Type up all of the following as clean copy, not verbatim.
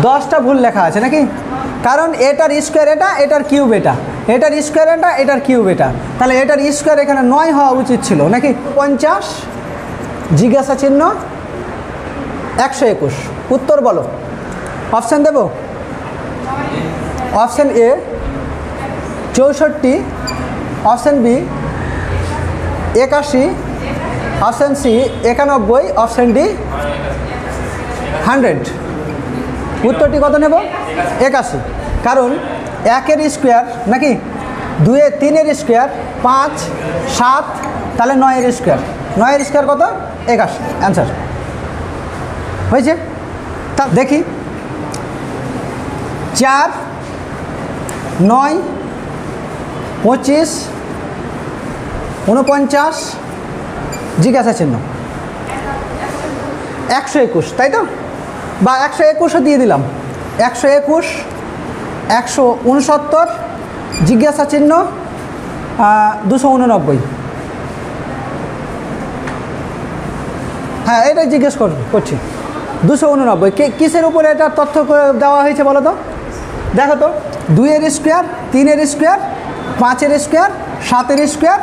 10টা ভুল লেখা আছে নাকি? কারণ এটার স্কোয়ার এটা, এটার কিউব এটা, এটার স্কোয়ার এটা, এটার কিউব এটা, তাহলে এটার স্কোয়ার এখানে 9 হওয়া উচিত ছিল নাকি? 50 জিজ্ঞাসা চিহ্ন 121। উত্তর বলো। অপশান দেব? Option A 64, option B 81, option C 91, option D 100। উত্তরটি কত নেব? 81। কারণ 1-এর স্কোয়ার নাকি, 2-এর 3-এর স্কোয়ার 5, 7, তাহলে 9-এর স্কোয়ার, 9-এর স্কোয়ার কত? 81। অ্যান্সার হয়েছে। তা দেখি 4, 9, 25, 49 জিজ্ঞাসা চিহ্ন 121, তাই তো? বা 121ও দিয়ে দিলাম, 121, 169 জিজ্ঞাসা চিহ্ন 289। হ্যাঁ, এটাই জিজ্ঞেস করছি। 289 কিসের উপরে এটা তথ্য দেওয়া হয়েছে বলো তো? দেখো তো, 2-এর স্কোয়ার, 3-এর স্কোয়ার, 5-এর স্কোয়ার, 7-এর স্কোয়ার,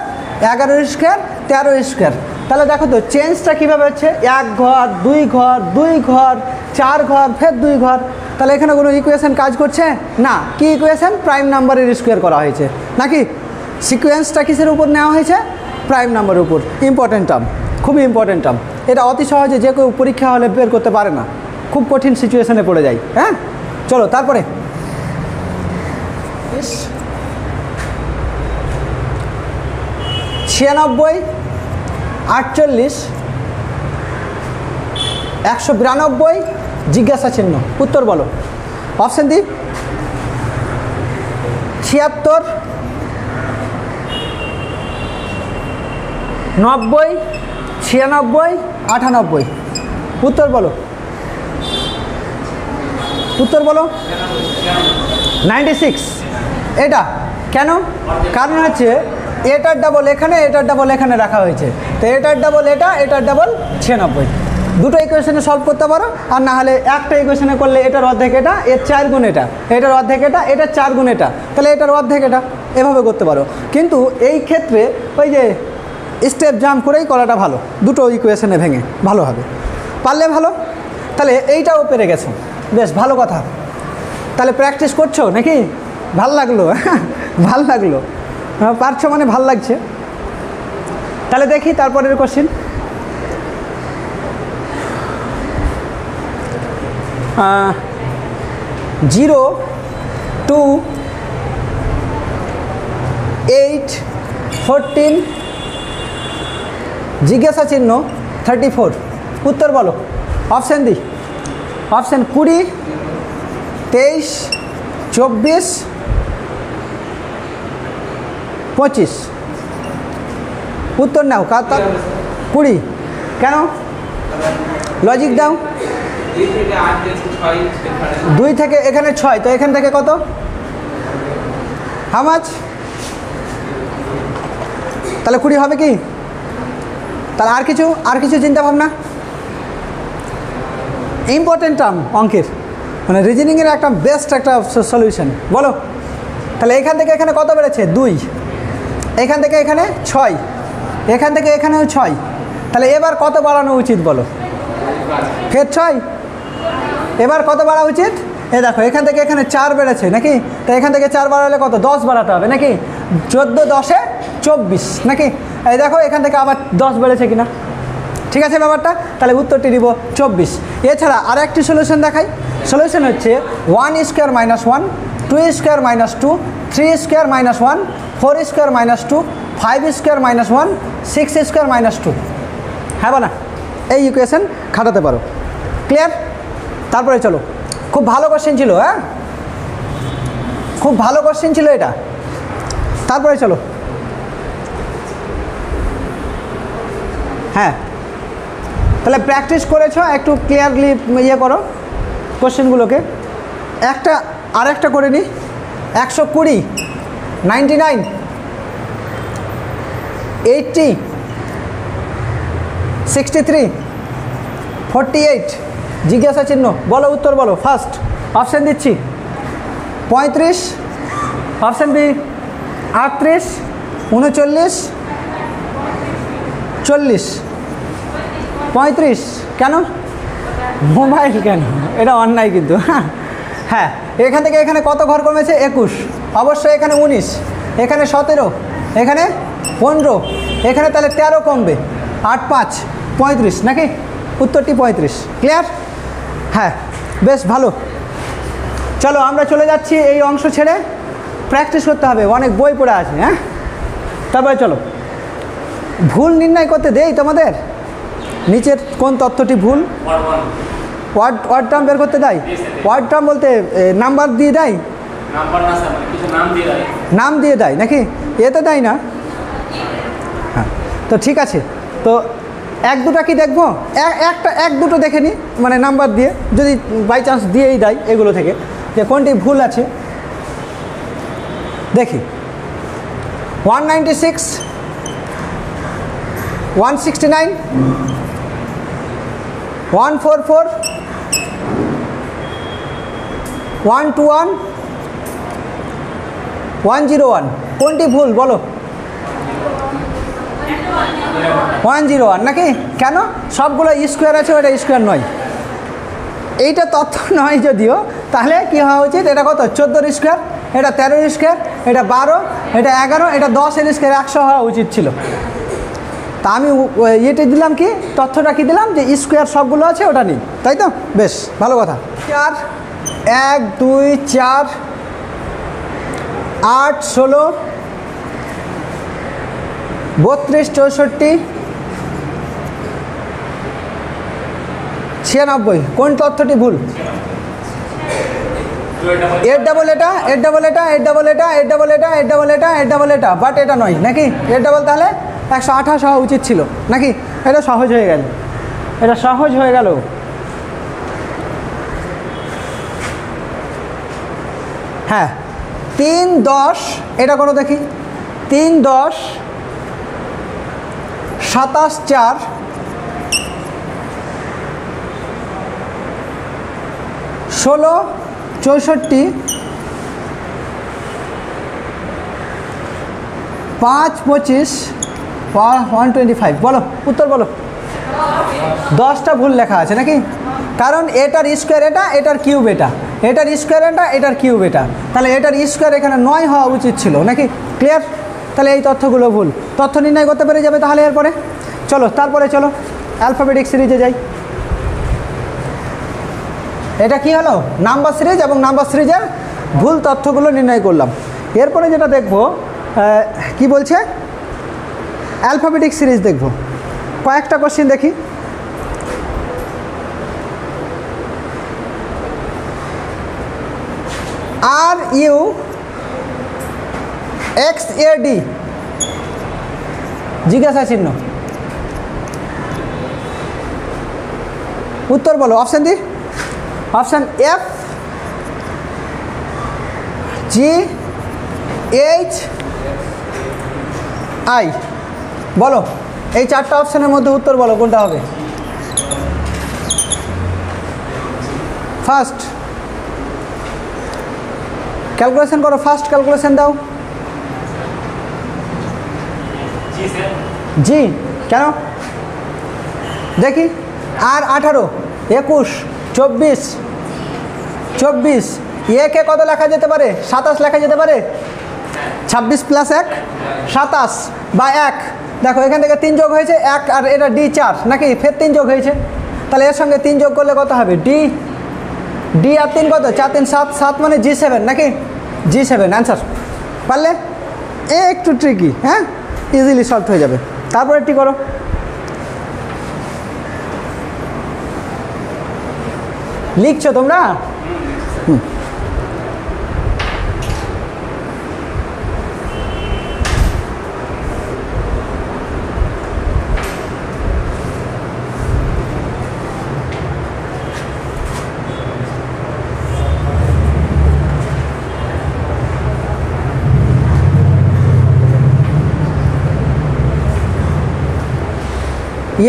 11-এর স্কোয়ার, 13-এর স্কোয়ার। তাহলে দেখো তো চেঞ্জটা কীভাবে হচ্ছে, 1 ঘর, 2 ঘর, 2 ঘর, 4 ঘর, ফের 2 ঘর। তাহলে এখানে কোনো ইকুয়েশন কাজ করছে না। কি ইকুয়েশন? প্রাইম নাম্বারের স্কোয়ার করা হয়েছে নাকি? সিকোয়েন্সটা কিসের উপর নেওয়া হয়েছে? প্রাইম নাম্বারের উপর। ইম্পর্টেন্ট টার্ম, খুবই ইম্পর্টেন্ট টার্ম। এটা অতি সহজে যে কেউ পরীক্ষা হলে বের করতে পারে না, খুব কঠিন সিচুয়েশনে পড়ে যায়। হ্যাঁ, চলো তারপরে 96, 48, 192 জিজ্ঞাসা চিহ্ন। উত্তর বলো। অপশান দি 76, 90, 96, 98। উত্তর বলো। উত্তর বলো। 96। এটা কেন? কারণ হচ্ছে এটার ডাবল এখানে, এটার ডাবল এখানে রাখা হয়েছে, তো এটার ডাবল এটা, এটার ডাবল 96। দুটো ইকুয়েশনে সলভ করতে পারো, আর না হলে একটা ইকুয়েশনে করলে এটার অর্ধেক এটা, এর 4 গুণ এটা, এটার অর্ধেক এটা, এটার 4 গুণ এটা, তাহলে এটার অর্ধেক এটা, এভাবে করতে পারো। কিন্তু এই ক্ষেত্রে ওই যে স্টেপ জাম্প করেই করাটা ভালো, দুটো ইকুয়েশনে ভেঙে ভালো হবে, পারলে ভালো। তাহলে এইটাও পেরে গেছো, বেশ ভালো কথা। তাহলে প্র্যাকটিস করছো নাকি? ভাল লাগলো, ভাল লাগলো, পারছো মানে ভাল লাগছে। তাহলে দেখি তারপরের কোশ্চেন। 0, 2, 8, 14 জিজ্ঞাসা চিহ্ন 34। উত্তর বলো। অপশান দি অপশান 20, 23, 24, 25। উত্তর নাও। 20 কেন? লজিক দাও। 2 থেকে এখানে 6, তো এখান থেকে কত? How much? তাহলে 20 হবে কি? তাহলে আর কিছু চিন্তা ভাবনা। ইম্পর্টেন্ট টার্ম অঙ্কের, মানে রিজনিংয়ের একটা বেস্ট একটা সলিউশন বলো। তাহলে এখান থেকে এখানে কত বেড়েছে? 2। এখান থেকে এখানে 6, এখান থেকে এখানেও 6। তাহলে এবার কত বাড়ানো উচিত বলো? ফের 6। এবার কত বাড়া উচিত? এ দেখো, এখান থেকে এখানে 4 বেড়েছে নাকি? তো এখান থেকে 4 বাড়ালে কত? 10 বাড়াতে হবে নাকি? 14, 10-এ 24 নাকি? এই দেখো এখান থেকে আবার 10 বেড়েছে কিনা, ঠিক আছে ব্যাপারটা। তাহলে উত্তরটি দিব 24। এছাড়া আর একটি সলিউশন দেখাই। সলিউশন হচ্ছে 1 square minus 1, 2 square minus 2, 3 square minus 1, 4 square minus 2, 5 square minus 1, 6 square minus 2। হ্যাঁ বা না? এই ইকুয়েশন খাটাতে পারো। ক্লিয়ার? তারপরে চলো, খুব ভালো কোশ্চেন ছিল। হ্যাঁ, খুব ভালো কোশ্চেন ছিল এটা। তারপরে চলো, হ্যাঁ তাহলে প্র্যাকটিস করেছো, একটু ক্লিয়ারলি ইয়ে করো কোশ্চেনগুলোকে। আর একটা করে নিই। 120, 99, 80, 63, 48 জিজ্ঞাসা চিহ্ন। বলো উত্তর বলো ফার্স্ট। অপশান দিচ্ছি 35, অপশান বি 38, 39, 40, 35। কেন মোবাইল কেন? এটা অন্যায় কিন্তু। হ্যাঁ, এখান থেকে এখানে কত ঘর কমেছে? 21, অবশ্যই এখানে 19, এখানে 17, এখানে 15, এখানে তাহলে 13 কমবে। 8 5 35 নাকি? উত্তরটি 35। ক্লিয়ার? হ্যাঁ, বেশ ভালো। চলো আমরা চলে যাচ্ছি এই অংশ ছেড়ে, প্র্যাকটিস করতে হবে, অনেক বই পড়ে আছে। হ্যাঁ, তারপরে চলো ভুল নির্ণয় করতে দেই তোমাদের। নিচের কোন তথ্যটি ভুল? ওয়ার্ড টার্ম বের করতে দেয়? ওয়ার্ড টার্ম বলতে নাম্বার দিয়ে দেয়? নাম দিয়ে দেয় নাকি? এতে দেয় না। হ্যাঁ, তো ঠিক আছে। তো এক দুটা কি দেখবো? এক দুটো দেখে নিই, মানে নাম্বার দিয়ে, যদি বাই চান্স দিয়েই দেয় এগুলো থেকে, যে কোনটি ভুল আছে দেখি। 196, 169, 144, 121, 101, কোনটি ভুল বলো? 101 নাকি? কেন? সবগুলো স্কোয়ার আছে, ওটা স্কোয়ার নয়। এইটা তথ্য নয় যদিও, তাহলে কি হওয়া উচিত? এটা কত? 14 স্কোয়ার, এটা 13 স্কোয়ার, এটা 12, এটা 11, এটা 10 স্কোয়ার, 100 হওয়া উচিত ছিল। তা আমি ইয়েটা দিলাম কি, তথ্যটা কি দিলাম, যে স্কোয়ার সবগুলো আছে, ওটা নেই, তাই তো? বেশ ভালো কথা। 4 1 2 4 8 16 32 64 96, কোন তথ্যটি ভুল? এর ডাবল এটা, এর ডাবল এটা, এর ডাবল এটা, এর ডাবল এটা, এর ডাবল এটা, এর ডাবল এটা, বাট এটা নয় নাকি? এর ডাবল তাহলে 128 হওয়া উচিত ছিল নাকি? এটা সহজ হয়ে গেল, এটা সহজ হয়ে গেল। হ্যাঁ, 3 10, এটা করো দেখি। 3 10 27 4 16 64 5 25 125, বলো উত্তর বলো। 10টা ভুল লেখা আছে নাকি? কারণ এটার স্কোয়ার এটা, এটার কিউব এটা, এটার স্কোয়ার এটা, এটার কিউব এটা, তাহলে এটার স্কোয়ার এখানে 9 হওয়া উচিত ছিল নাকি? ক্লিয়ার? তাহলে এই তথ্যগুলো ভুল। তথ্য নির্ণয় করতে পেরে যাবে তাহলে এরপরে। চলো তারপরে চলো অ্যালফাবেটিক সিরিজে যাই। এটা কি হলো? নাম্বার সিরিজ, এবং নাম্বার সিরিজের ভুল তথ্যগুলো নির্ণয় করলাম। এরপরে যেটা দেখব, কি বলছে, অ্যালফাবেটিক সিরিজ দেখব। কয়েকটা কোশ্চেন দেখি। RUXAD, জিজ্ঞাসা চিহ্ন, উত্তর বলো। Option the, option F GH I, বলো এই 4টা অপশানের মধ্যে উত্তর বলো কোনটা হবে? ফার্স্ট ক্যালকুলেশন করো, ফার্স্ট ক্যালকুলেশন দাও। জি, কেন দেখি। আর 18 21 24 24, একে কত লেখা যেতে পারে? 27 লেখা যেতে পারে। 26 + 1 27, বা 1, দেখো এখান থেকে 3 যোগ হয়েছে 1, আর এটা D 4 নাকি? ফের 3 যোগ হয়েছে, তাহলে এর সঙ্গে 3 যোগ করলে কত হবে? D আর 3 কত? 4 3 7, 7 মানে G7 নাকি? G7 answer. পারলে? একটু ট্রিকি, হ্যাঁ, ইজিলি সলভ হয়ে যাবে। তারপরে কি করো, লিখছো তোমরা?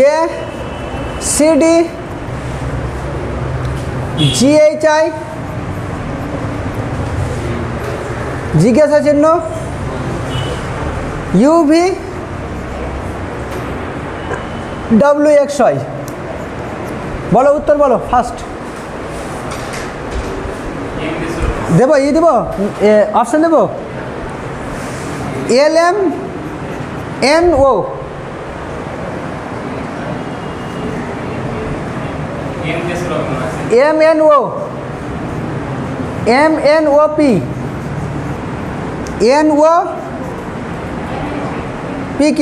ये CD GHI জিজ্ঞাসা চিহ্ন ইউভি WXY। বলো উত্তর বলো ফার্স্ট। দেবো দেবো অপশান দেবো LMNO, MNO, MNOP, NOPQ,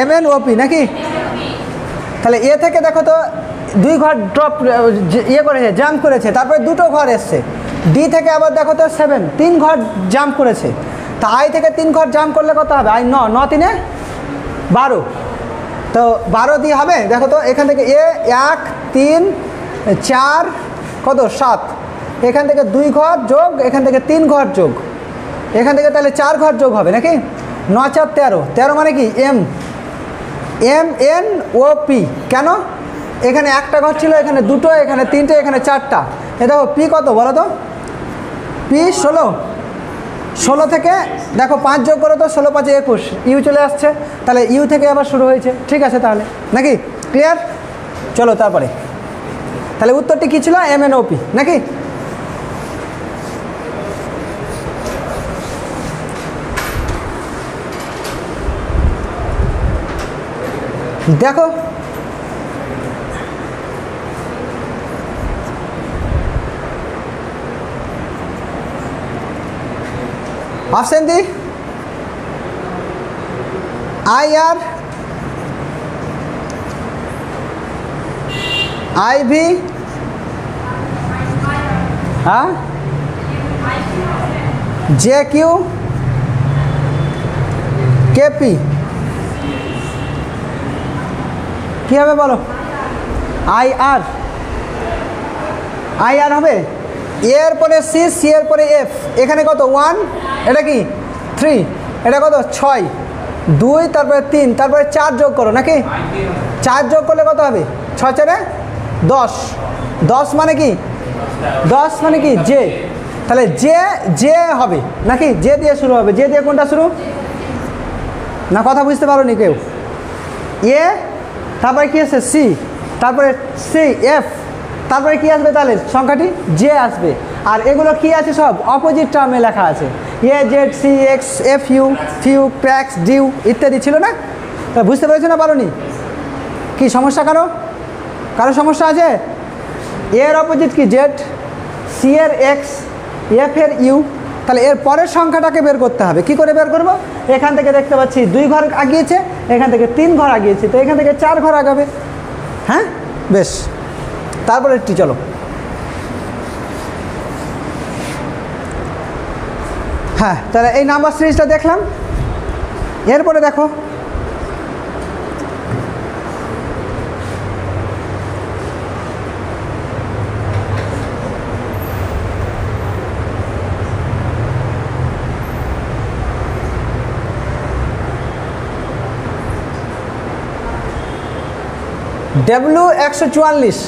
MNOP নাকি? তাহলে এ থেকে দেখো তো 2 ঘর ড্রপ ইয়ে করেছে, জাম্প করেছে, তারপরে 2টো ঘর এসছে। ডি থেকে আবার দেখো তো 7, 3 ঘর জাম্প করেছে। তা আই থেকে 3 ঘর জাম্প করলে কত হবে? আই 9, 9 3 12। তো 12 দিয়ে হবে। দেখো তো এখান থেকে এ 1 3 4 কত 7, এখান থেকে 2 ঘর যোগ, এখান থেকে 3 ঘর যোগ, এখান থেকে তাহলে 4 ঘর যোগ হবে নাকি? 9 4 13, 13 মানে কি MNOP। কেন? এখানে একটা ঘর ছিল, এখানে 2টো, এখানে 3টে, এখানে 4টা। এ দেখো পি কত বলো তো? পি 16। 16 থেকে দেখো 5 যোগ করো তো, 16 5 21, ইউ চলে আসছে। তাহলে ইউ থেকে আবার শুরু হয়েছে। ঠিক আছে তাহলে নাকি? ক্লিয়ার? চলো তারপরে তাহলে উত্তরটি কী ছিল? MNOP নাকি? দেখো অপশন দি IR, IV, হ্যাঁ JQ, KP। কি হবে বলো? IR হবে। এর পরে সি, সি এর পরে এফ। এখানে কত? 1, এটা কি 3, এটা কত 6, 2, তারপরে 3, তারপরে 4 যোগ করো নাকি? 4 যোগ করলে কত হবে? 6 4 10, 10 মানে কি? 10 মানে কি? জে। তাহলে জে হবে নাকি? জে দিয়ে শুরু হবে। জে দিয়ে কোনটা শুরু? না কথা বুঝতে পারো নি কেউ? এ, তারপরে কি আছে? সি, তারপরে সি এফ, তারপরে কি আসবে? তাহলে সংখ্যাটি জে আসবে। আর এগুলো কি আছে? সব অপোজিট টার্মে লেখা আছে। AZ CX FU ফিউ ক্র্যাক্স ডিউ ইত্যাদি ছিল না? তা বুঝতে পেরেছো না পারোনি? কি সমস্যা? কারো সমস্যা আছে? এর অপোজিট কি? জেড, সি এর এক্স, এফ এর ইউ। তাহলে এর পরের সংখ্যাটাকে বের করতে হবে। কি করে বের করব? এখান থেকে দেখতে পাচ্ছি 2 ঘর আগিয়েছে, এখান থেকে 3 ঘর আগিয়েছে, তো এখান থেকে 4 ঘর আগাবে। হ্যাঁ বেশ, তারপরে একটি চলো হ্যাঁ তাহলে এই নাম্বার সিরিজটা দেখলাম। এরপরে দেখো W144,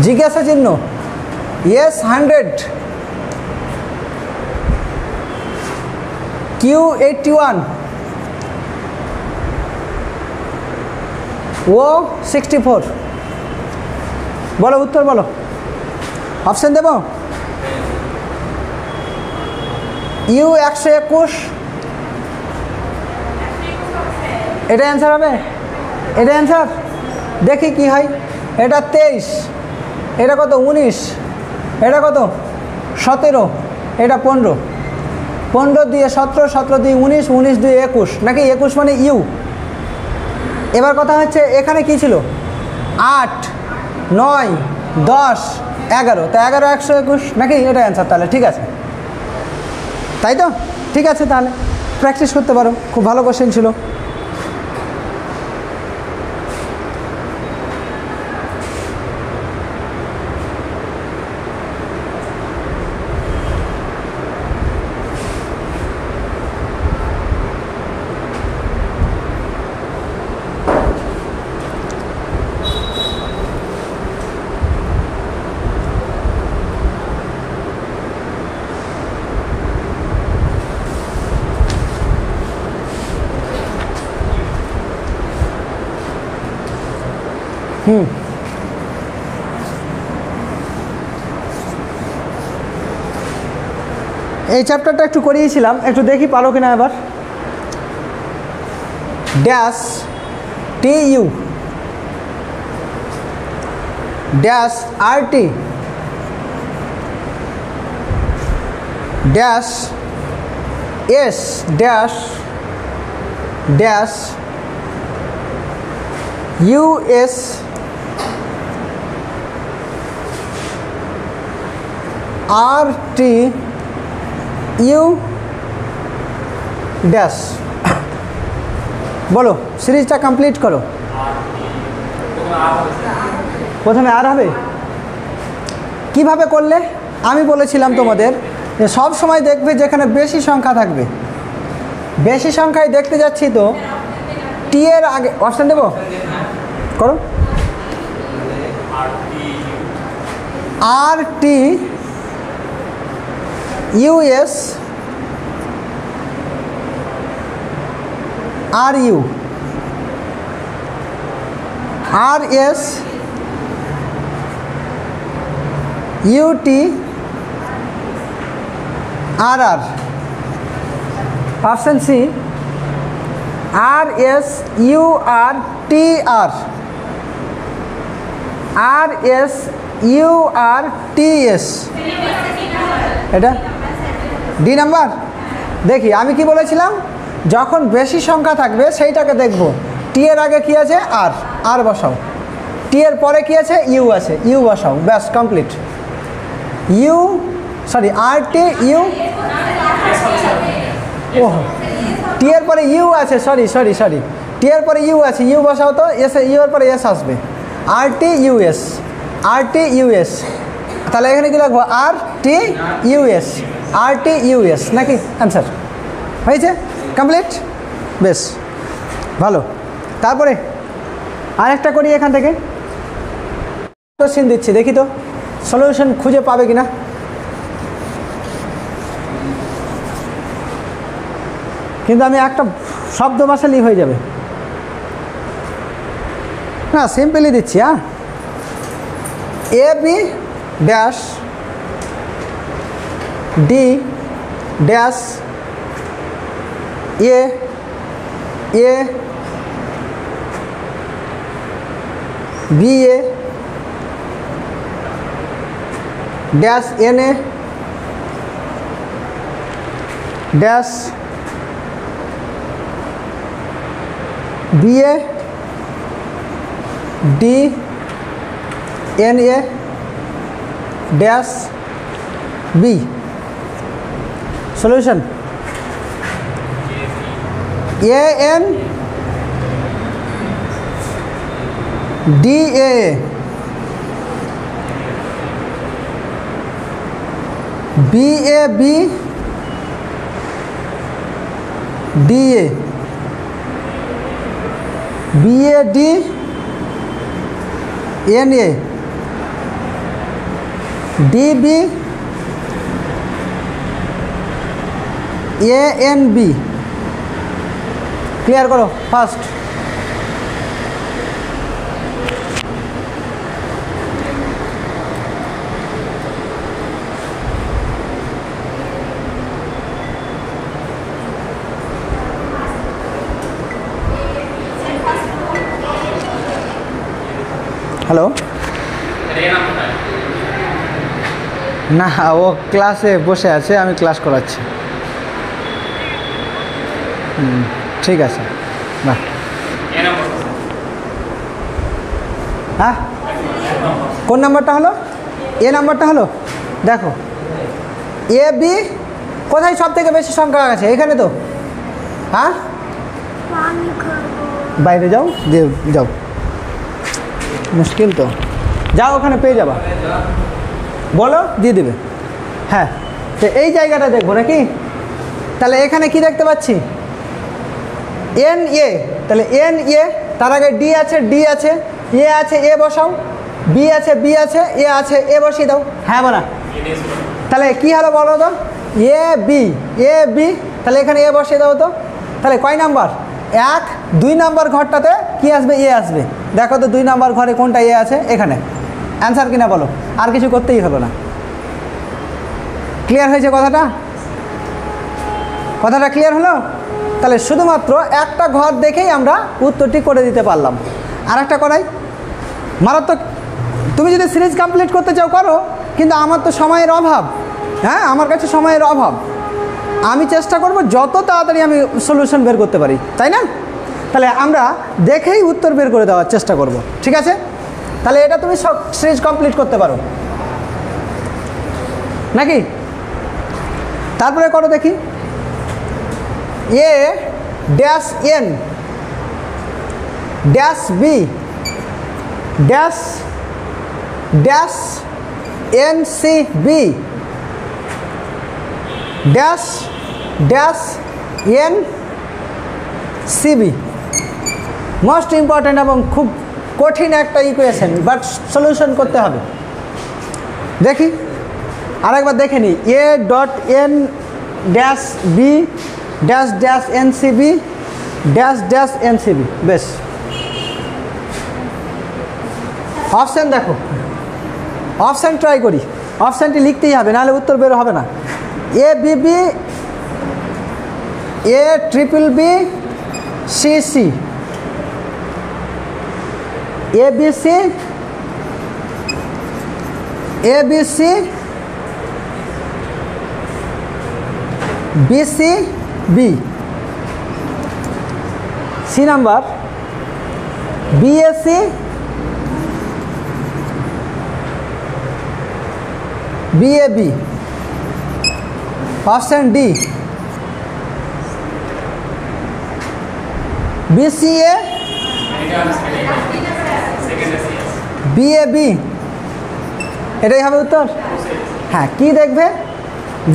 জিজ্ঞাসা চিহ্ন yes 100, Q81, O64। বলো উত্তর বলো। অপশন দেব U121, এটা অ্যান্সার হবে? এটা অ্যান্সার? দেখি কি হয়। এটা 23, এটা কত 19, এটা কত 17, এটা 15, 15 দিয়ে 17, 17 দিয়ে 19, 19 দিয়ে 21 নাকি? 21 মানে ইউ। এবার কথা হচ্ছে এখানে কি ছিল? 8 9 10 11, তো 11 121 নাকি? এটা অ্যান্সার। তাহলে ঠিক আছে, তাই তো? ঠিক আছে, তাহলে প্র্যাকটিস করতে পারো। খুব ভালো কোশ্চেন ছিল। এই চ্যাপ্টারটা একটু করিয়েছিলাম, একটু দেখি পারো কিনা এবার। Dash T U dash R T dash S dash dash U S R T U dash. বলো, সিরিজটা কমপ্লিট করো। প্রথমে আর হবে, কিভাবে করলে? আমি বলেছিলাম তোমাদের যে সব সময় দেখবে যেখানে বেশি সংখ্যা থাকবে, বেশি সংখ্যায় দেখতে যাচ্ছি তো টি এর আগে অপশান দেবো, করো। R T U S R U R S U T R R. Option C R S U R T R R S U R T S. এটা ডি নাম্বার। দেখি আমি কি বলেছিলাম, যখন বেশি সংখ্যা থাকবে সেইটাকে দেখব। টি এর আগে কি আছে? আর, আর বসাও। টি এর পরে কি আছে? ইউ আছে, ইউ বসাও, ব্যাস complete. U sorry R T U, oh T এর পরে ইউ আছে, সরি সরি সরি টি এর পরে ইউ আছে, ইউ বসাও তো, এস ইউ এর পরে এস আসবে। আর টি ইউএস আর টি ইউএস, তাহলে এখানে কি লাগবো? আর টি ইউএস আর টি ইউএস নাকি? অ্যান্সার হয়েছে, কমপ্লিট, বেশ ভালো। তারপরে আরেকটা করি এখান থেকে, কোশ্চেন দিচ্ছি, দেখি তো সলিউশন খুঁজে পাবে কিনা। কিন্তু আমি একটা শব্দ বসালেই হয়ে যাবে না, সিম্পলি দিচ্ছি। হ্যাঁ, A B dash D dash A A B A dash N A dash B A D N A dash B. Solution A N D A B A B D A B A D N A D B A N B. Clear করো first. Hello, না ও ক্লাসে বসে আছে, আমি class করাচ্ছি। ঠিক আছে, না হ্যাঁ, কোন নাম্বারটা হলো? এ নাম্বারটা হলো। দেখো এ বি কোথায় সব থেকে বেশি সংখ্যা আছে? এখানে তো। হ্যাঁ, বাইরে যাও, দিয়ে যাও, মুশকিল তো, যাও ওখানে পেয়ে যাবা, বলো দিয়ে দেবে। হ্যাঁ, তো এই জায়গাটা দেখবো নাকি? তাহলে এখানে কি দেখতে পাচ্ছি? এন এ, তাহলে এন এ, তার আগে ডি আছে, ডি আছে, এ আছে, এ বসাও, বি আছে, বি আছে, এ আছে, এ বসিয়ে দাও। হ্যাঁ বলা, তাহলে কি হলো বলো তো? এ বি, এ বি, তাহলে এখানে এ বসিয়ে দাও তো। তাহলে কয় নাম্বার? 1 2 নাম্বার ঘরটাতে কি আসবে? এ আসবে। দেখো তো 2 নাম্বার ঘরে কোনটা এ আছে? এখানে। অ্যান্সার কিনা বলো, আর কিছু করতেই হলো না। ক্লিয়ার হয়েছে কথাটা? কথাটা ক্লিয়ার হলো? তাহলে শুধুমাত্র একটা ঘর দেখেই আমরা উত্তরটি করে দিতে পারলাম। আর একটা করাই, মারাত্মক। তুমি যদি সিরিজ কমপ্লিট করতে চাও করো, কিন্তু আমার তো সময়ের অভাব। হ্যাঁ, আমার কাছে সময়ের অভাব। আমি চেষ্টা করব যত তাড়াতাড়ি আমি সলিউশন বের করতে পারি, তাই না? তাহলে আমরা দেখেই উত্তর বের করে দেওয়ার চেষ্টা করব, ঠিক আছে? তাহলে এটা তুমি সব সিরিজ কমপ্লিট করতে পারো নাকি? তারপরে করো দেখি, A dash N dash B dash dash N C B dash dash N C B. Most important এবং খুব কঠিন একটা ইকুয়েশন, বাট সলিউশন করতে হবে। দেখি আরেকবার দেখে নিই, A dot N dash B dash dash N CB dash dash N CB. বেশ, অপশান দেখো, অপশান ট্রাই করি। অপশানটি লিখতেই হবে, নাহলে উত্তর বের হবে না। A B B A triple B C C A B C A B C B C B. C number B S C B A B. Option D B C A B A B. এটাই হবে উত্তর। হ্যাঁ, কি দেখবে?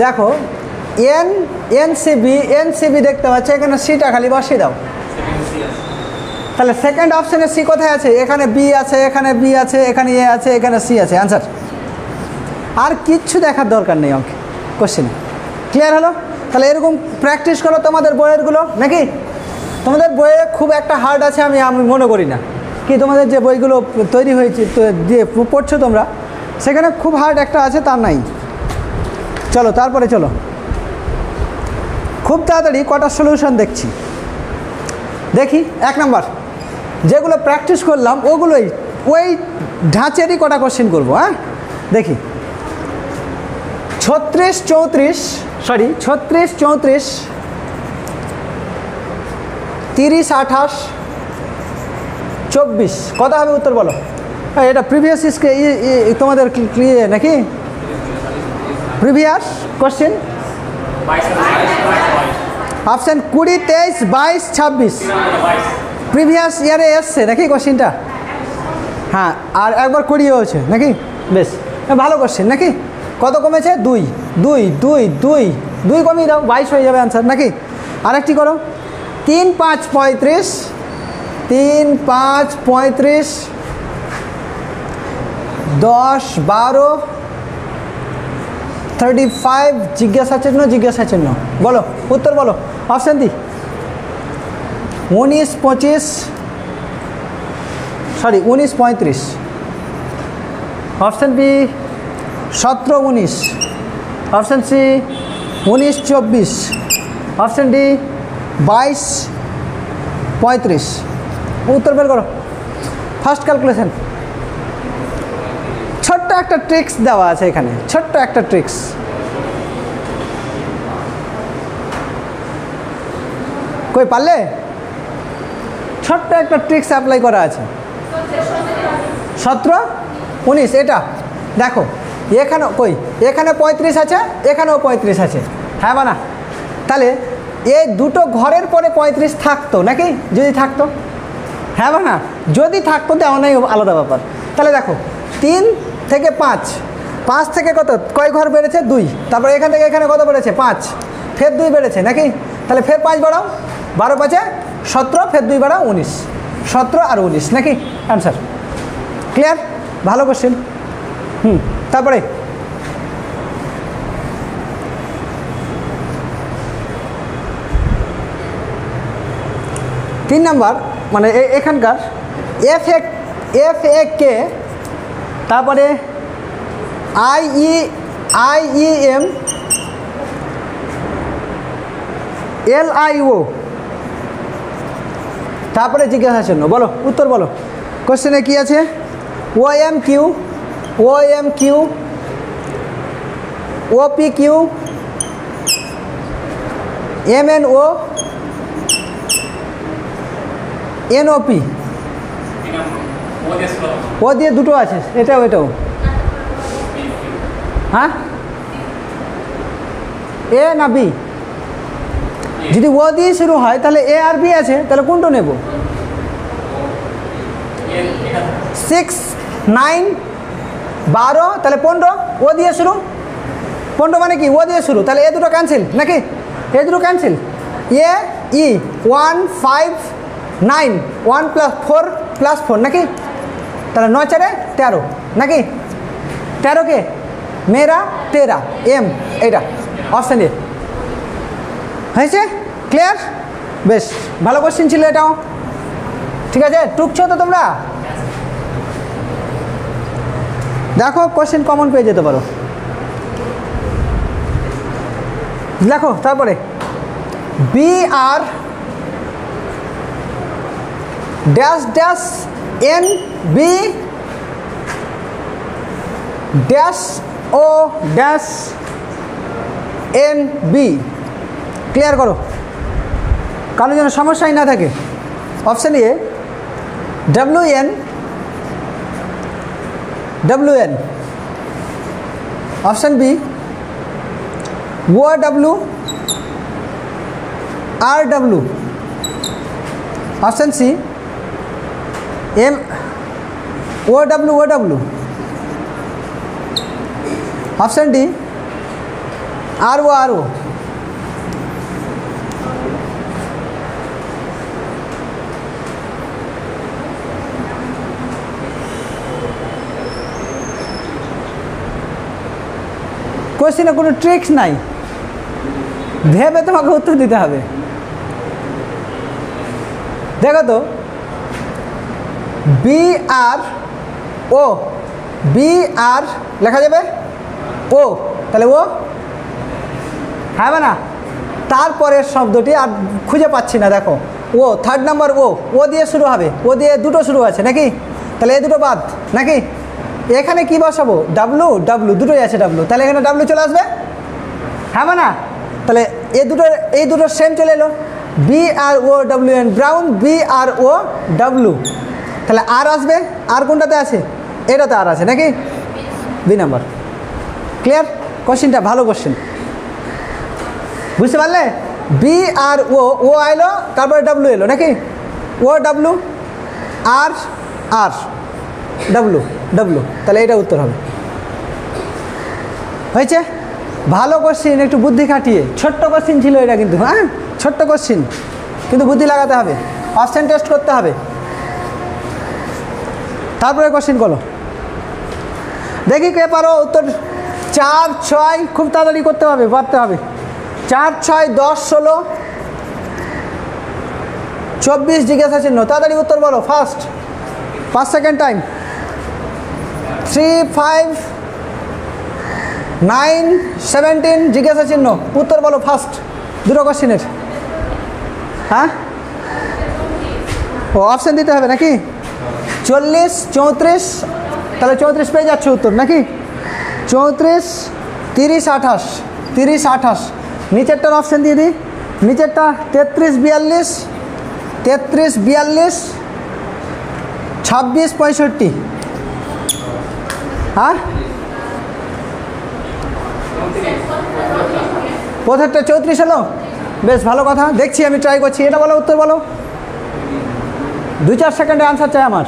দেখো এনসিবি দেখতে পাচ্ছ, এখানে সিটা খালি বসিয়ে দাও। তাহলে সেকেন্ড অপশানে সি কোথায় আছে? এখানে বি আছে, এখানে বি আছে, এখানে এ আছে, এখানে সি আছে। অ্যান্সার। আর কিচ্ছু দেখার দরকার নেই অঙ্কে, কোশ্চেনে। ক্লিয়ার হলো? তাহলে এরকম প্র্যাকটিস করো তোমাদের বইয়েরগুলো নাকি? তোমাদের বইয়ে খুব একটা হার্ড আছে আমি মনে করি না। কি তোমাদের যে বইগুলো তৈরি হয়েছে যে পড়ছো তোমরা, সেখানে খুব হার্ড একটা আছে তার নাই। চলো তারপরে চলো, খুব তাড়াতাড়ি কটা সলিউশন দেখছি। দেখি 1 নাম্বার যেগুলো প্র্যাকটিস করলাম ওগুলোই, ওই ঢাঁচেরই কটা কোশ্চেন করবো। হ্যাঁ, দেখি 36 34 30 28 24 কত হবে উত্তর বলো? এটা প্রিভিয়াস তোমাদের নাকি প্রিভিয়াস কোশ্চেন? অপশান 20 23 22 26 প্রিভিয়াস ইয়ারে এসছে নাকি কোশ্চেনটা? হ্যাঁ, আর একবার 20 হয়েছে নাকি? বেশ, ভালো কোশ্চেন নাকি? কত কমেছে? 2 2 2 2 2 কমিয়ে দাও, 22 হয়ে যাবে অ্যান্সার নাকি? আরেকটি করো, 3 5 35 3 5 35 10 12 35 জিজ্ঞাসা চিহ্ন বলো, উত্তর বলো। Option D 19 35 option B 17 19 option C 19 24 option D 22 35। উত্তর বের করো। ফার্স্ট ক্যালকুলেশন, ছোট্ট একটা ট্রিক্স দেওয়া আছে এখানে, ছোট্ট একটা ট্রিক্স। কই পারলে? ছোট্ট একটা ট্রিক্স অ্যাপ্লাই করা আছে। 17 19 এটা দেখো, এখানে কই, এখানে 35 আছে, এখানেও 35 আছে। হ্যাঁ বা না? তাহলে এই দুটো ঘরের পরে 35 থাকতো নাকি? যদি থাকতো, হ্যাঁ বা না? যদি থাকতো দেওয়া নেই, আলাদা ব্যাপার। তাহলে দেখো 3 থেকে 5, 5 থেকে কত, কয় ঘর বেড়েছে? 2। তারপর এখান থেকে এখানে কত বেড়েছে? 5, ফের 2 বেড়েছে নাকি? তাহলে ফের 5 বাড়াও, 12 5 17, ফের 2 বাড়াও 19, 17 আর 19 নাকি? অ্যান্সার। ক্লিয়ার? ভালো কোশ্চেন। তারপরে 3 নাম্বার মানে এখানকার এফ এ কে, তারপরে IEM LIO, তারপরে জিজ্ঞাসা চিহ্ন। বলো উত্তর বলো। কোশ্চেনে কি আছে? OMQ, OPQ, MNO, NOP। ও দিয়ে দুটো আছে, এটাও হ্যাঁ, এ না বি? যদি ও দিয়ে শুরু হয় তাহলে এ আর বি আছে, তাহলে কোনটা নেব? 6, 9, 12, তাহলে 15 ও দিয়ে শুরু। 15 মানে কি? ও দিয়ে শুরু, তাহলে এ দুটো ক্যান্সেল নাকি? এ দুটো ক্যান্সেল। E 1, 5, 9, 1 + 4 + 4 নাকি? তাহলে 9 4 13 নাকি? 13 কে মেরা 13 M, এটা অপশান এ হয়েছে। ক্লিয়ার? বেশ ভালো কোশ্চেন ছিল এটাও, ঠিক আছে? টুকছো তো তোমরা? দেখো কোশ্চেন কমন পেয়ে যেতে পারো। দেখো তারপরে BR -N B -O -N B। Clear করো, কারোর যেন সমস্যাই না থাকে। Option A WN, option B OW RW, option C OW, option D RO। কোশ্চেনে কোনো ট্রিক্স নাই, ভেবে তোমাকে উত্তর দিতে হবে। দেখো তো BR লেখা যাবে ও, তাহলে ও হবে না। তারপরের শব্দটি আর খুঁজে পাচ্ছি না। দেখো ও 3rd নাম্বার ও দিয়ে শুরু হবে, ও দিয়ে দুটো শুরু আছে নাকি? তাহলে এই দুটো বাদ নাকি? এখানে কি বসাবো? W দুটোই আছে W, তাহলে এখানে W চলে আসবে, হবে না? তাহলে এই দুটো সেম চলে এলো। BROWN ব্রাউন, BROW, তাহলে আর আসবে। আর কোনটাতে আছে? এটাতে আর আছে নাকি? B number. ক্লিয়ার? কোশ্চেনটা ভালো কোশ্চেন, বুঝতে পারলে? BRO এলো, তারপরে W এলো নাকি? OW আর W, তাহলে এটা উত্তর হবে। হয়েছে? ভালো কোশ্চিন, একটু বুদ্ধি খাটিয়ে। ছোট্ট কোশ্চিন ছিল এটা কিন্তু, হ্যাঁ ছোট্ট কোশ্চিন, কিন্তু বুদ্ধি লাগাতে হবে, অপশন টেস্ট করতে হবে। তারপরে কোশ্চিন করো, দেখি কে পারো উত্তর। 4, 6 খুব তাড়াতাড়ি করতে হবে, পারতে হবে। 4, 6, 10, 16, 24 জিজ্ঞাসা চিহ্ন। তাড়াতাড়ি উত্তর বলো, ফার্স্ট 5 সেকেন্ড টাইম। 3, 5, 9, 17 জিজ্ঞাসা চিহ্ন। উত্তর বলো ফার্স্ট দুটো কোশ্চিনের। হ্যাঁ, ও অপশান দিতে হবে নাকি? 40, 34, তাহলে 34 পেয়ে যাচ্ছে উত্তর নাকি? 34, 30, 28, 30, 28। নিচেরটার অপশান দিয়ে দিই। নিচেরটা 33, 42, 33, 42, 26, 65। হ্যাঁ, প্রথমটা 34 হলো, বেশ ভালো কথা। দেখছি, আমি ট্রাই করছি। এটা বলো, উত্তর বলো। 2-4 সেকেন্ডে আনসার চাই আমার।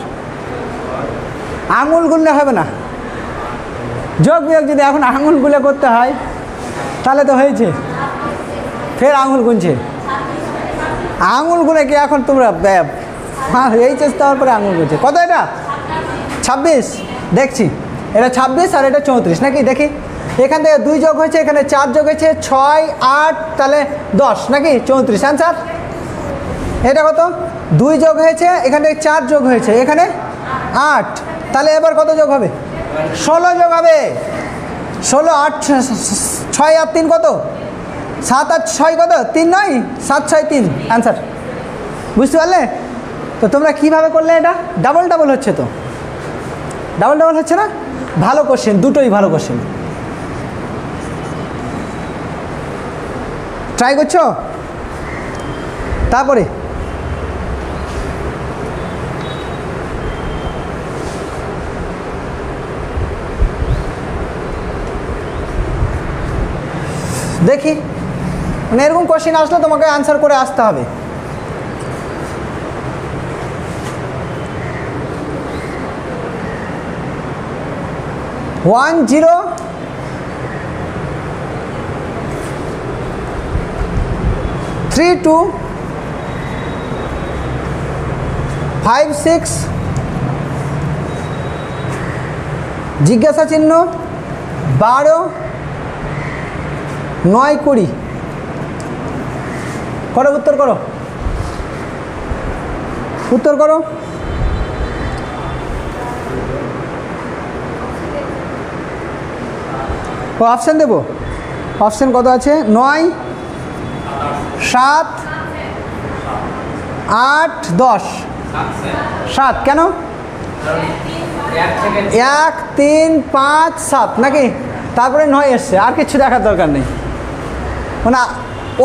আঙুল গুললে হবে না, যোগ বিয়োগ যদি এখন আঙুল গুলে করতে হয় তাহলে তো হয়েছে। ফের আঙুল গুনছে, আঙুল গুলে কি এখন তোমরা? হ্যাঁ, এই চেষ্টা হওয়ার পরে আঙুল গুনছে। কত এটা? 26। দেখছি, এটা 26 আর এটা 34 নাকি? দেখি, এখান থেকে 2 যোগ হয়েছে, এখানে 4 যোগ হয়েছে, 6, 8, তাহলে 10 নাকি? 34 অ্যান্সার। এটা কত? 2 যোগ হয়েছে, এখানে 4 যোগ হয়েছে, এখানে 8, তাহলে এবার কত যোগ হবে? 16 যোগ হবে। 16, 8, 6 আর 3 কত? 7 আর 6 কত? 3 নয়, 7, 6, 3 অ্যান্সার। বুঝতে পারলে? তো তোমরা কীভাবে করলে এটা? ডাবল ডাবল হচ্ছে তো, ডাবল ডাবল হচ্ছে না? ভালো কোশ্চেন, দুটোই ভালো কোশ্চেন। ট্রাই করছো? তারপরে দেখি, মানে এরকম কোশ্চেন আসলে তোমাকে আনসার করে আসতে হবে। ওয়ান 0 3 2 5 6 জিজ্ঞাসা চিহ্ন 12 9 20 করো, উত্তর করো, উত্তর করো। ও অপশান দেবো, অপশান কত আছে? 9 7 8 10 7 কেন? 1 3 5 7 নাকি? তারপরে 9 এসছে, আর কিছু দেখার দরকার নেই, মানে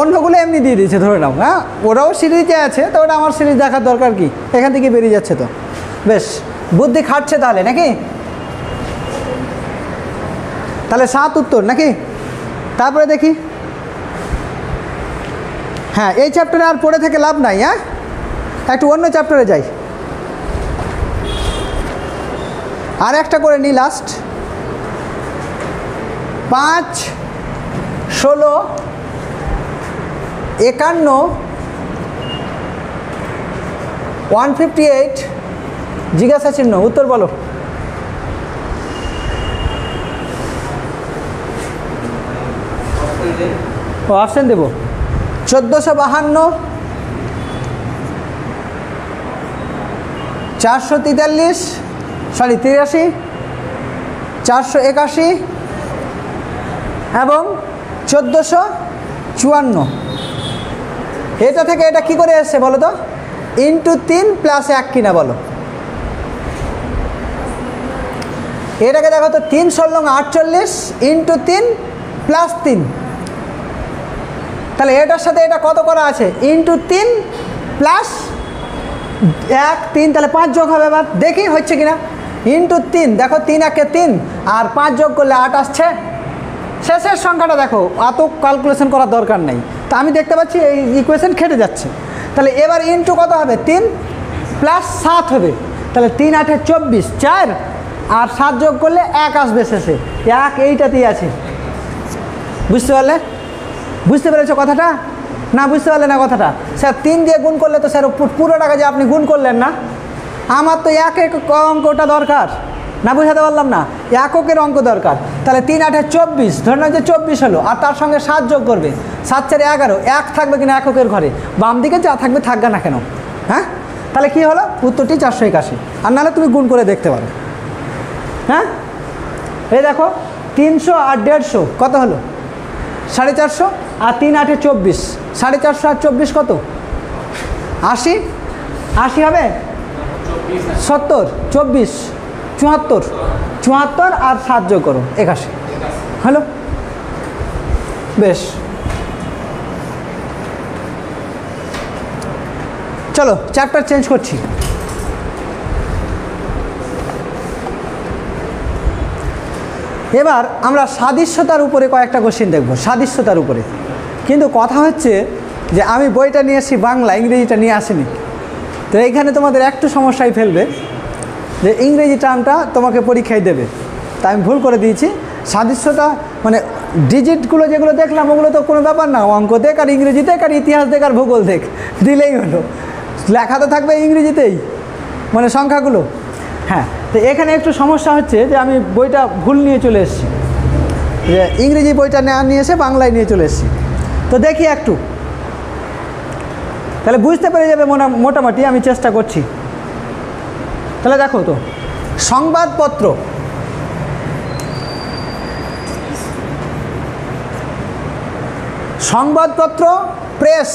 অন্যগুলো এমনি দিয়ে দিয়েছে ধরে নাও। হ্যাঁ, ওরাও সিরিজে আছে, তো ওটা আমার সিরিজ দেখার দরকার কি? এখান থেকে বেরিয়ে যাচ্ছে তো, বেশ বুদ্ধি খাটছে তাহলে নাকি? তাহলে 7 উত্তর নাকি? তারপরে দেখি, হ্যাঁ এই চ্যাপ্টারে আর পড়ে থেকে লাভ নাই, হ্যাঁ একটু অন্য চ্যাপ্টারে যাই। আর একটা করে নিই লাস্ট। 5 16 51 158 জিজ্ঞাসা চিহ্ন, উত্তর বলো। ও অপশান দেবো। 1452 443 সরি 83 481 এবং 1454। এটা থেকে এটা কি করে এসছে বলো তো? ইন্টু 3 প্লাস 1 কিনা বলো। এটাকে দেখো তো, 3 16 48 ইন্টু 3 প্লাস 3, তাহলে এটার সাথে এটা কত করা আছে? ইন্টু 3 প্লাস 1 3, তাহলে 5 যোগ হবে। এবার দেখি হচ্ছে কিনা। ইন্টু 3, দেখো 3 1 3 আর 5 যোগ করলে 8 আসছে। শেষের সংখ্যাটা দেখো, অত ক্যালকুলেশন করার দরকার নেই, তা আমি দেখতে পাচ্ছি এই ইকুয়েশন খেটে যাচ্ছে। তাহলে এবার ইন্টু কত হবে? 3 প্লাস 7 হবে, তাহলে 3 8 24 4 আর 7 যোগ করলে 1 আসবে শেষে, 1 এইটাতেই আছে। বুঝতে পারলে? বুঝতে পেরেছো কথাটা? না বুঝতে পারলে না কথাটা? স্যার 3 দিয়ে গুণ করলে তো স্যার পুরো টাকা যে আপনি গুণ করলেন না, আমার তো এক অঙ্কটা দরকার না, বুঝাতে পারলাম না? এককের অঙ্ক দরকার। তাহলে 3 8 24, ধরে নাও যে 24 হলো, আর তার সঙ্গে 7 যোগ করবে, 7 4 11, 1 থাকবে কিনা এককের ঘরে? বাম দিকে যা থাকবে থাকবে না কেন? হ্যাঁ, তাহলে কি হলো? উত্তরটি 481। আর নাহলে তুমি গুণ করে দেখতে পারো। হ্যাঁ, এই দেখো 300 আর 150 কত হলো? 450, আর 3 8 24, 450 আর 24 কত? 80, 80 হবে? 70 24 74, 74 আর 7 যোগ করো 81 হলো। বেশ, চলো চ্যাপ্টার চেঞ্জ করছি। এবার আমরা সাদৃশ্যতার উপরে কয়েকটা কোশ্চেন দেখব, সাদৃশ্যতার উপরে। কিন্তু কথা হচ্ছে যে আমি বইটা নিয়ে এসেছি বাংলা, ইংরেজিটা নিয়ে আসিনি। তো এইখানে তোমাদের একটু সমস্যায় ফেলবে যে ইংরেজি টার্মটা তোমাকে পরীক্ষায় দেবে, তা আমি ভুল করে দিয়েছি। সাদৃশ্যতা মানে ডিজিটগুলো যেগুলো দেখলাম ওগুলো তো কোনো ব্যাপার না, অঙ্ক দেখ আর ইংরেজি দেখ আর ইতিহাস দেখ আর ভূগোল দেখ, দিলেই হলো। লেখা তো থাকবে ইংরেজিতেই, মানে সংখ্যাগুলো। হ্যাঁ, তো এখানে একটু সমস্যা হচ্ছে যে আমি বইটা ভুল নিয়ে চলে এসেছি, যে ইংরেজি বইটা নিয়ে এসে বাংলায় নিয়ে চলে এসেছি। তো দেখি একটু তাহলে বুঝতে পেরে যাবে মোটামুটি, আমি চেষ্টা করছি। তাহলে দেখো তো, সংবাদপত্র, সংবাদপত্র, প্রেস।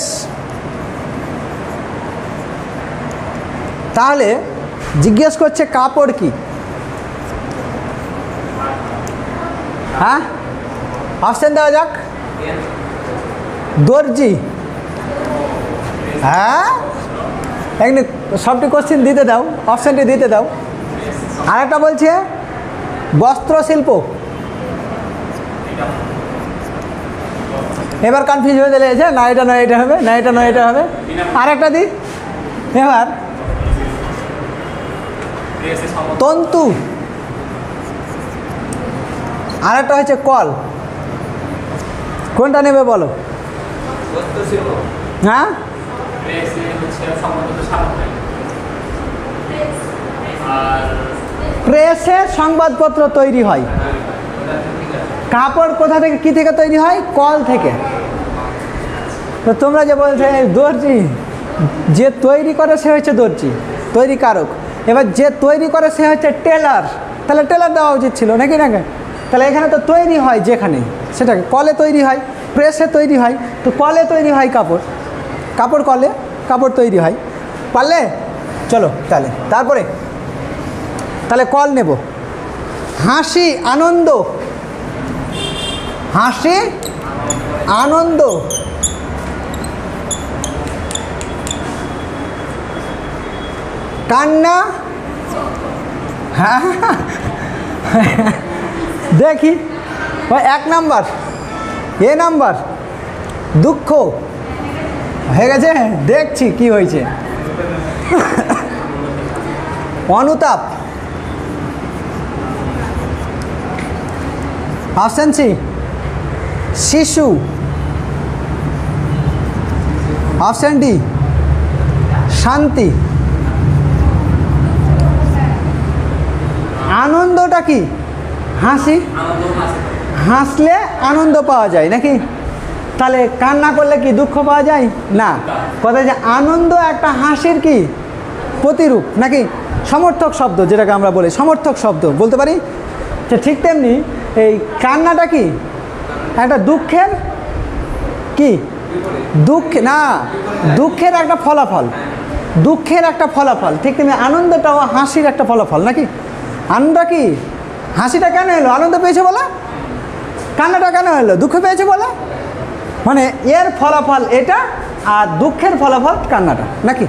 তাহলে জিজ্ঞেস করছে কাপড় কি? হ্যাঁ, অপশন দেওয়া যাক। দর্জি। হ্যাঁ, এখানে সবটি কোশ্চিন দিতে দাও, অপশানটি দিতে দাও। আরেকটা বলছে বস্ত্রশিল্প। এবার কনফিউজ হয়ে চলেছে, না এটা নয় এটা হবে, না এটা নয় এটা হবে। আরেকটা দিই এবার, তন্তু। আরেকটা হচ্ছে কল। কোনটা নেবে বলো? হ্যাঁ, প্রেসে সংবাদপত্র তৈরি হয়। কাপড় কোথা থেকে, কি থেকে তৈরি হয়? কল থেকে। তো তোমরা যে বলছে দর্জি, যে তৈরি করে সে হচ্ছে দর্জি, তৈরি কারক। এবার যে তৈরি করে সে হচ্ছে টেলার, তাহলে টেলার দেওয়া উচিত ছিল নাকি না? তাহলে এখানে তো তৈরি হয় যেখানে, সেটাকে কলে তৈরি হয়, প্রেসে তৈরি হয়। তো কলে তৈরি হয় কাপড়, কাপড় কলে কাপড় তৈরি হয়। পারলে? চলো তাহলে তারপরে, তাহলে কল নেব। হাসি, আনন্দ। হাসি, আনন্দ। কান্না। হ্যাঁ, দেখি ওই 1 নাম্বার, এ নাম্বার, দুঃখ। হয়ে গেছে, দেখছি কি হয়েছে। অনুতাপ। অপশন সি, শিশু। অপশন ডি, শান্তি। আনন্দটা কি? হাসি। হাসলে আনন্দ পাওয়া যায় নাকি? তাহলে কান্না করলে কি দুঃখ পাওয়া যায়? না। কথা যে আনন্দ একটা হাসির কি প্রতিরূপ নাকি? সমর্থক শব্দ, যেটাকে আমরা বলি সমর্থক শব্দ বলতে পারি। ঠিক তেমনি এই কান্নাটা কি একটা দুঃখের কি, দুঃখ না, দুঃখের একটা ফলাফল, দুঃখের একটা ফলাফল। ঠিক তেমনি আনন্দটাও হাসির একটা ফলাফল নাকি? আনন্দ কি, হাসিটা কেন এলো? আনন্দ পেয়েছে বলে। কান্নাটা কেন এলো? দুঃখ পেয়েছে বলে। মানে এর ফলাফল এটা, আর দুঃখের ফলাফল কান্নাটা নাকি?